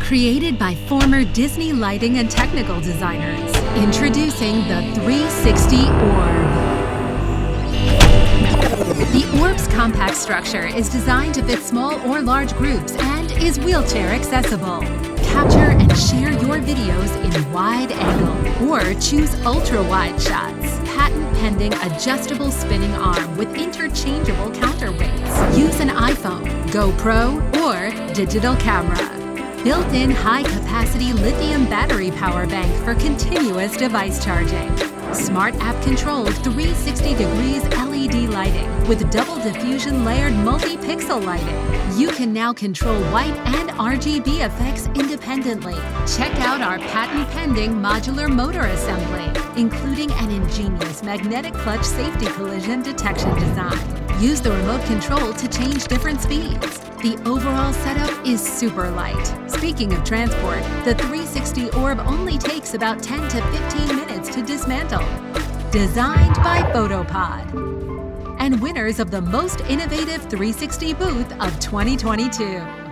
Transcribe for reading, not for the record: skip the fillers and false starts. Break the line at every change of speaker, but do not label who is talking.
Created by former Disney lighting and technical designers, introducing the 360 Orb. The Orb's compact structure is designed to fit small or large groups and is wheelchair accessible. Capture and share your videos in wide angle or choose ultra-wide shots. Patent-pending adjustable spinning arm with interchangeable counterweights. Use an iPhone, GoPro, or digital camera. Built-in high-capacity lithium battery power bank for continuous device charging. Smart app-controlled 360 degrees LED lighting with double diffusion layered multi-pixel lighting. You can now control white and RGB effects independently. Check out our patent-pending modular motor assembly, including an ingenious magnetic clutch safety collision detection design. Use the remote control to change different speeds. The overall setup is super light. Speaking of transport, the 360 Orb only takes about 10 to 15 minutes to dismantle. Designed by Fotopod. And winners of the Most Innovative 360 Booth of 2022.